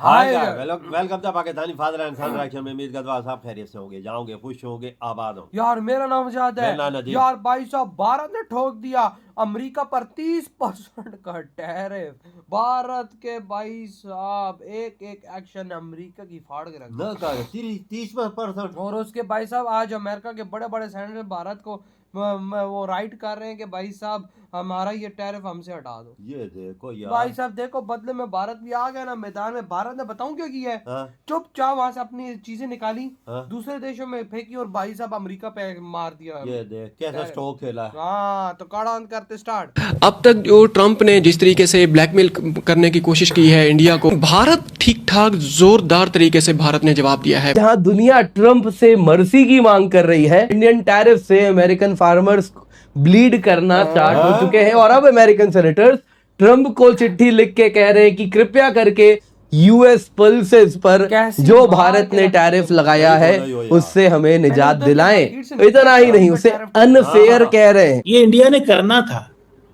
Hi welcome to Pakistani father and son reaction में। उम्मीद करता हूं सब खैरियत से होंगे, जाओगे, खुश होंगे, आबाद होंगे। यार मेरा नाम जाद है यार। भाई साहब भारत ने ठोक दिया अमेरिका पर 30% का टैरिफ। भारत के भाई साहब एक एक एक्शन अमेरिका की फाड़ के रख दिया 30%। और उसके भाई साहब आज अमेरिका के बड़े बड़े सेनेटर भारत को वो राइट कर रहे हैं कि भाई साहब हमारा ये टैरिफ हमसे हटा दो। ये देखो यार भाई साहब देखो बदले में भारत भी आ गया ना मैदान में। भारत ने बताऊं क्या किया है? चुपचाप वहां से अपनी चीजें निकाली, दूसरे देशों में फेंकी और भाई साहब अमेरिका पे मार दिया। ये देख कैसा स्टॉक खेला। हाँ तो काड़ा ऑन करते स्टार्ट। अब तक जो ट्रंप ने जिस तरीके से ब्लैकमेल करने की कोशिश की है इंडिया को, भारत ठीक ठाक जोरदार तरीके से भारत ने जवाब दिया है। जहां दुनिया ट्रंप से मर्सी की मांग कर रही है, इंडियन टैरिफ से अमेरिकन फार्मर्स ब्लीड करना स्टार्ट हो चुके हैं और अब अमेरिकन सेनेटर्स ट्रंप को चिट्ठी लिख के कह रहे हैं कि कृपया करके यूएस पल्सेस पर जो भारत ने टैरिफ लगाया है उससे हमें निजात दिलाएं। इतना ही नहीं, उसे अनफेयर कह रहे हैं। ये इंडिया ने करना था,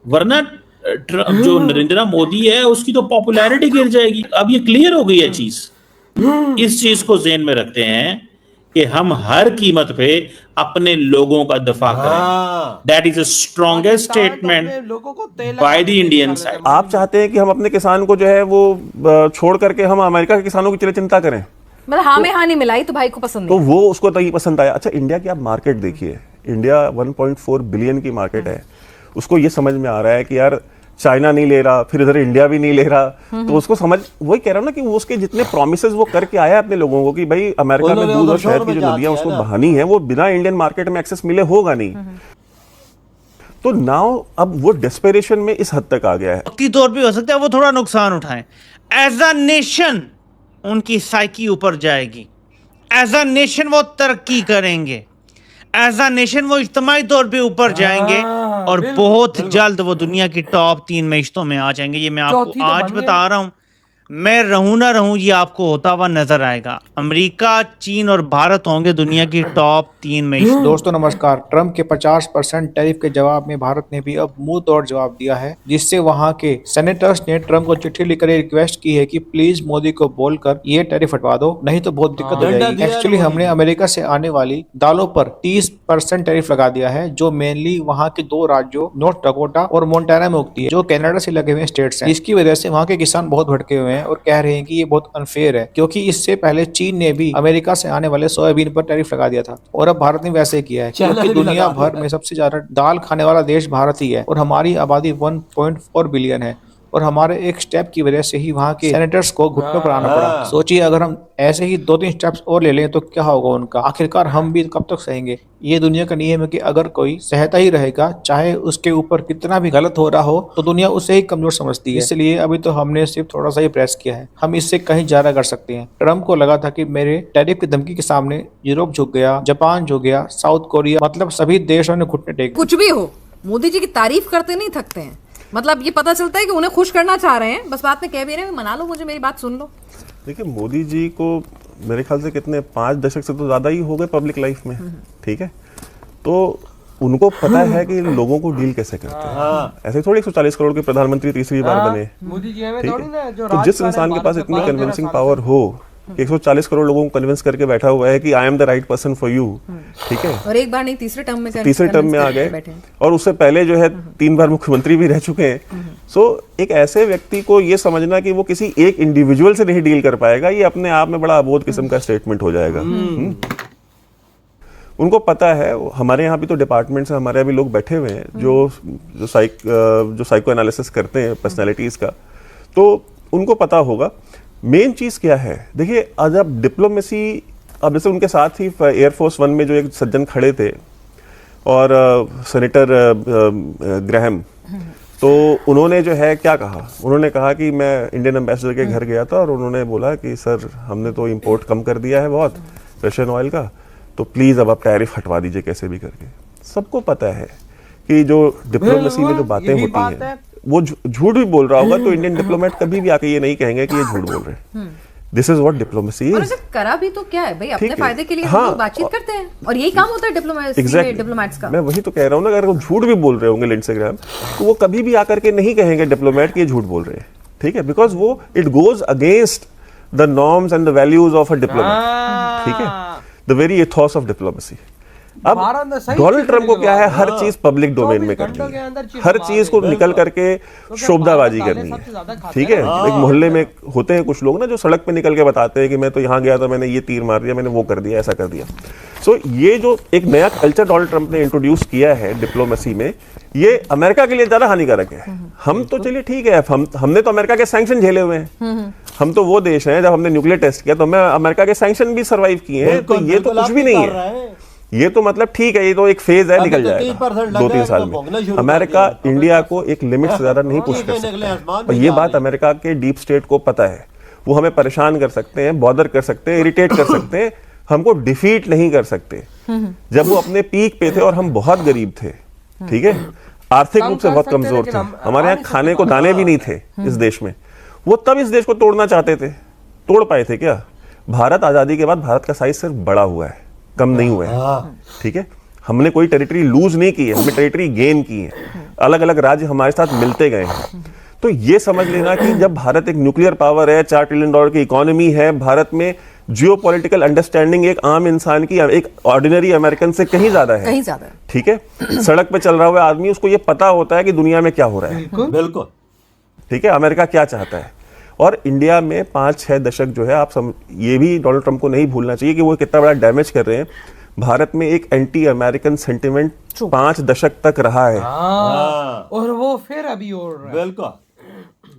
वरना जो नरेंद्र मोदी है उसकी तो पॉपुलैरिटी गिर जाएगी। अब ये क्लियर हो गई है चीज। इस चीज को ज़हन में रखते हैं कि हम हर कीमत पे अपने लोगों का दफा करें। That is the strongest statement by the Indian side. आप चाहते हैं कि हम अपने किसान को जो है वो छोड़ करके हम अमेरिका के किसानों की चले चिंता करें? मतलब हाँ में हाँ नहीं मिलाई तो भाई को पसंद तो वो उसको तभी पसंद आया। अच्छा, इंडिया की आप मार्केट देखिए, इंडिया 1.4 बिलियन की मार्केट है। उसको ये समझ में आ रहा है कि यार चाइना नहीं ले रहा, फिर इधर इंडिया भी नहीं ले रहा, तो उसको समझ, वही कह रहा हूं ना कि वो उसके जितने प्रॉमिसेस वो करके आया अपने लोगों को कि भाई अमेरिका में दूध और शहद की जो नदियां उसको बहानी है वो बिना इंडियन मार्केट में एक्सेस मिले होगा नहीं। तो नाउ अब वो डेस्परेशन में इस हद तक आ गया है। वक्ती तौर पे हो सकता है वो थोड़ा नुकसान उठाएं। एज अ नेशन उनकी साइकी ऊपर जाएगी, एज अ नेशन वो तरक्की करेंगे, एज अ नेशन वो इज्तिमाई तौर पे ऊपर जाएंगे और बहुत जल्द वो दुनिया की टॉप 3 मैशतों में आ जाएंगे। ये मैं आपको आज बता रहा हूँ, मैं रहूं ना रहूं ये आपको होता हुआ नजर आएगा। अमेरिका, चीन और भारत होंगे दुनिया की टॉप 3 मैशत। दोस्तों नमस्कार। ट्रंप के 50% टैरिफ के जवाब में भारत ने भी अब मुंह तोड़ जवाब दिया है, जिससे वहां के सेनेटर्स ने ट्रंप को चिट्ठी लिखकर रिक्वेस्ट की है कि प्लीज मोदी को बोलकर ये टैरिफ हटवा दो, नहीं तो बहुत दिक्कत हो जाएगी। एक्चुअली हमने अमेरिका से आने वाली दालों पर 30% टैरिफ लगा दिया है, जो मेनली वहाँ के 2 राज्यों नॉर्थ डकोटा और मोन्टाना में उगती है, जो कनाडा से लगे हुए स्टेट्स हैं। इसकी वजह से वहाँ के किसान बहुत भटके हुए हैं और कह रहे हैं कि ये बहुत अनफेयर है, क्योंकि इससे पहले चीन ने भी अमेरिका से आने वाले सोयाबीन पर टैरिफ लगा दिया था और अब भारत ने वैसे किया है, क्योंकि दुनिया भर में सबसे ज्यादा दाल खाने वाला देश भारत ही है और हमारी आबादी 1.4 बिलियन है और हमारे एक स्टेप की वजह से ही वहाँ के सेनेटर्स को घुटनों पर आना पड़ा। सोचिए अगर हम ऐसे ही 2-3 स्टेप्स और ले लें तो क्या होगा उनका। आखिरकार हम भी कब तक सहेंगे। ये दुनिया का नियम है कि अगर कोई सहता ही रहेगा, चाहे उसके ऊपर कितना भी गलत हो रहा हो, तो दुनिया उसे ही कमजोर समझती है। इसलिए अभी तो हमने सिर्फ थोड़ा सा ही प्रेस किया है, हम इससे कहीं ज्यादा कर सकते हैं। ट्रम्प को लगा था कि मेरे टैरिफ की धमकी के सामने यूरोप झुक गया, जापान झुक गया, साउथ कोरिया, मतलब सभी देशों ने घुटने टेके। कुछ भी हो, मोदी जी की तारीफ करते नहीं थकते हैं। मतलब ये पता चलता है कि उन्हें खुश करना चाह रहे हैं, बस बात में कह भी रहे हैं मना लो मुझे, मेरी बात सुन लो। देखिए, मोदी जी को मेरे ख्याल से कितने 5 दशक से तो ज्यादा ही हो गए पब्लिक लाइफ में, ठीक है। तो उनको पता है कि लोगों को डील कैसे करते हैं। ऐसे थोड़ी 140 करोड़ के प्रधानमंत्री तीसरी बार बने, तो जिस इंसान के पास इतनी कन्विंसिंग पावर हो, 140 करोड़ लोगों को कन्विंस करके बैठा हुआ है कि I am the right person for you, ठीक है। और एक बार नहीं, तीसरे टर्म में आ गए और उससे पहले जो है 3 बार मुख्यमंत्री भी रह चुके हैं। सो एक ऐसे व्यक्ति को ये समझना कि वो किसी एक इंडिविजुअल से नहीं डील कर पाएगा, ये अपने आप में बड़ा अबोध किस्म का स्टेटमेंट हो जाएगा। उनको पता है, हमारे यहाँ भी तो डिपार्टमेंट से हमारे भी लोग बैठे हुए हैं जो साइको एनालिसिस करते हैं पर्सनैलिटीज का, तो उनको पता होगा मेन चीज क्या है। देखिए, आज आप डिप्लोमेसी, अब जैसे उनके साथ ही एयरफोर्स 1 में जो एक सज्जन खड़े थे और सेनेटर ग्रैहम, तो उन्होंने जो है क्या कहा, उन्होंने कहा कि मैं इंडियन एम्बेसडर के घर गया था और उन्होंने बोला कि सर हमने तो इंपोर्ट कम कर दिया है बहुत रशियन ऑयल का, तो प्लीज अब आप टैरिफ हटवा दीजिए कैसे भी करके। सबको पता है कि जो डिप्लोमेसी में जो बातें होती हैं वो झूठ भी बोल रहा होगा, तो इंडियन डिप्लोमेट कभी भी आके ये नहीं कहेंगे कि ये झूठ बोल रहे हैं। This is what diplomacy is. और अगर करा भी तो क्या है भाई, अपने फायदे के लिए हम लोग बातचीत करते हैं और यही काम होता है डिप्लोमेट्स का। मैं वही तो कह रहा हूँ ना, अगर वो झूठ भी बोल रहे होंगे लिंडसे ग्रैहम, तो वो कभी भी आकर के नहीं कहेंगे डिप्लोमेट कि ये झूठ बोल रहे हैं, ठीक है, बिकॉज वो it goes against the norms and the values of a diplomat, ठीक है, the very Ethos of diplomacy. अब भारत ने सही डोनाल्ड चीज़ ट्रंप को निकलवा क्या है, दी। हर चीज पब्लिक डोमेन में 24 घंटों करनी के अंदर है, चीज़ हर मार चीज को दे, निकल करके शोभदाबाजी भारत करनी सबसे ज्यादा है, खाते ठीक है। हैं। एक मोहल्ले में होते हैं कुछ लोग ना जो सड़क पे निकल के बताते हैं कि मैं तो यहाँ गया था, मैंने ये तीर मार दिया, मैंने वो कर दिया, ऐसा कर दिया। सो ये जो एक नया कल्चर डोनाल्ड ट्रंप ने इंट्रोड्यूस किया है डिप्लोमेसी में, ये अमेरिका के लिए ज्यादा हानिकारक है। हम तो चलिए ठीक है, हमने तो अमेरिका के सैंक्शन झेले हुए हैं, हम तो वो देश हैं, जब हमने न्यूक्लियर टेस्ट किया तो मैं अमेरिका के सैंक्शन भी सर्वाइव किए हैं, तो ये तो कुछ भी नहीं है, ये तो मतलब ठीक है, ये तो एक फेज है, निकल जाएगा 2-3 साल में। अमेरिका इंडिया को एक लिमिट से ज्यादा नहीं पुश कर सकता, और ये बात अमेरिका के डीप स्टेट को पता है। वो हमें परेशान कर सकते हैं, बॉदर कर सकते हैं, इरिटेट कर सकते हैं, हमको डिफीट नहीं कर सकते। जब वो अपने पीक पे थे और हम बहुत गरीब थे, ठीक है, आर्थिक रूप से बहुत कमजोर थे, हमारे यहाँ खाने को दाने भी नहीं थे इस देश में, वो तब इस देश को तोड़ना चाहते थे। तोड़ पाए थे क्या? भारत आजादी के बाद भारत का साइज सिर्फ बड़ा हुआ है, कम नहीं हुआ है, ठीक है। हमने कोई टेरिटरी लूज नहीं की है, हमने टेरिटरी गेन की है, अलग अलग राज्य हमारे साथ मिलते गए हैं। तो ये समझ लेना कि जब भारत एक न्यूक्लियर पावर है, $4 ट्रिलियन की इकोनॉमी है, भारत में जियोपॉलिटिकल अंडरस्टैंडिंग एक आम इंसान की, एक ऑर्डिनरी अमेरिकन से कहीं ज्यादा है, कहीं ज्यादा है, ठीक है। सड़क पे चल रहा हुआ आदमी, उसको ये पता होता है कि दुनिया में क्या हो रहा है, बिल्कुल, ठीक है, अमेरिका क्या चाहता है। और इंडिया में 5-6 दशक जो है, ये भी डोनाल्ड ट्रंप को नहीं भूलना चाहिए कि वो कितना बड़ा डैमेज कर रहे हैं। भारत में एक एंटी अमेरिकन सेंटिमेंट 5 दशक तक रहा है, और वो फिर अभी हो रहा है। बिल्कुल,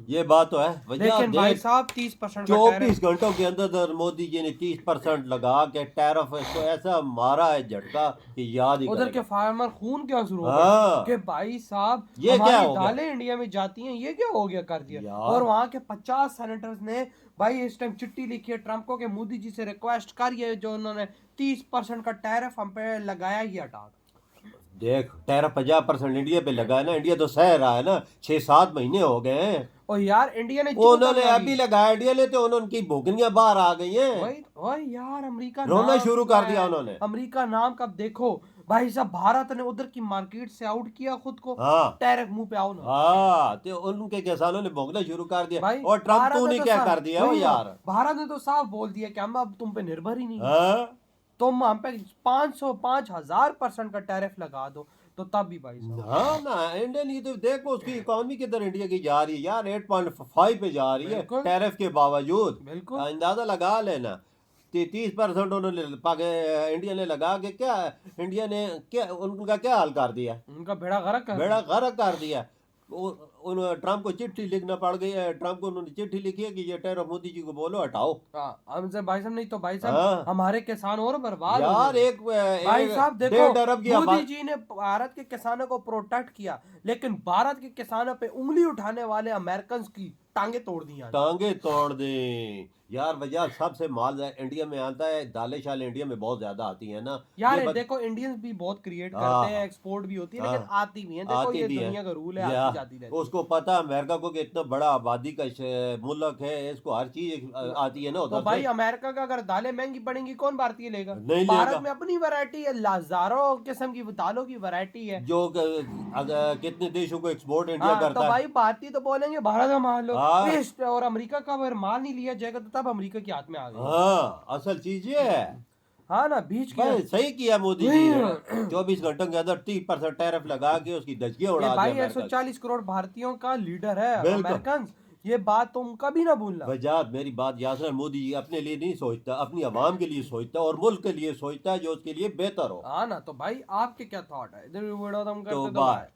ये बात तो है। लेकिन भाई साहब 30% 24 घंटों के अंदर मोदी जी ने 30% लगा के टैरिफ इसको ऐसा मारा है झटका कि याद ही उधर के फार्मर खून क्या शुरू हो हाँ। गए कि भाई साहब ये क्या हमारी हो गया? दालें इंडिया में जाती हैं, ये क्या हो गया कर दिया। यार। और वहाँ के 50 सेनेटर्स ने भाई इस टाइम चिट्ठी लिखी है ट्रंप को कि मोदी जी से रिक्वेस्ट करिए जो उन्होंने 30% का टैरिफ हम पे लगाया ही हटा दो। देख, टैरिफ 50% इंडिया पे लगा है ना, इंडिया तो सह रहा है ना, 6-7 महीने हो गए हैं। और यार इंडिया ने उन्होंने अभी लगाया, इंडिया ने तो उनकी भोगनियां बाहर आ गई हैं। वही यार, अमेरिका रोना नाम शुरू कर दिया उन्होंने। अमेरिका नाम कब देखो भाई साहब, भारत ने उधर की मार्केट से आउट किया खुद को। हाँ, टैरिफ मुंह पे आओ ना। हाँ, तो उनके किसानों ने भोगना शुरू कर दिया। भाई और ट्रंप तू ने क्या कर दिया वो यार? भारत ने तो साफ बोल दिया कि हम अब तुम पे निर्भर ही नहीं है। हाँ? तुम हम पे 5,000% का टैरिफ लगा दो, तो तब भी भाई साहब। हाँ ना, इंडियन ये तो देखो उसकी इकोनॉमी किधर इंडिया की जा रही है यार, 8.5 पे जा रही है टैरिफ के बावजूद। बिल्कुल अंदाजा लगा लेना। 30% उन्होंने इंडिया ने लगा के क्या, इंडिया ने क्या उनका क्या हाल कर दिया, उनका बेड़ा गर्क कर दिया। उन ट्रंप को चिट्ठी लिखना पड़ गई है, ट्रंप को उन्होंने चिट्ठी लिखी है कि ये टैरिफ मोदी जी को बोलो हटाओ। हमसे भाई साहब, नहीं तो भाई साहब हाँ। हमारे किसान और बर्बाद हो यार गए। एक भाई साहब देखो, 1.5 अरब की मोदी जी ने भारत के किसानों को प्रोटेक्ट किया, लेकिन भारत के किसानों पे उंगली उठाने वाले अमेरिकन की टांगे तोड़ दी आज। टांगे तोड़ दें यार। भैया सबसे माल इंडिया में आता है, दालें शालें इंडिया में बहुत ज्यादा आती है ना यार। देखो इंडियंस भी बहुत क्रिएट करते हैं, एक्सपोर्ट भी होती है, लेकिन आती भी है। देखो ये दुनिया का रूल है, आती जाती रहती है। उसको पता है अमेरिका को कि इतना बड़ा आबादी का मुल्क है, इसको हर चीज आती है ना उधर। तो भाई अमेरिका का अगर दालें महंगी पड़ेंगी कौन भारतीय लेगा? नहीं भारत लेगा। में अपनी वैरायटी है, हजारों किस्म की दालों की वैरायटी है, जो कितने देशों को एक्सपोर्ट इंडिया तो करता है। भाई भारतीय तो बोलेंगे भारत का माल लो, हाँ। और अमेरिका का अगर माल नहीं लिया जाएगा तो तब अमेरिका के हाथ में आ गया। हाँ, असल चीज ये है। हाँ ना, बीच भाई सही किया मोदी जी ने, 24 घंटों के अंदर 30% टैरिफ लगा के उसकी धज्जियां उड़ा दी। भाई 140 करोड़ भारतीयों का लीडर है अमेरिकन, ये बात तुम कभी ना भूलना। वजात मेरी बात याद है, मोदी जी अपने लिए नहीं सोचता, अपनी आवाम के लिए सोचता और मुल्क के लिए सोचता है जो उसके लिए बेहतर हो। हाँ ना, तो भाई आपके क्या थॉट है? इधर वीडियो हम करते तो तो बाय।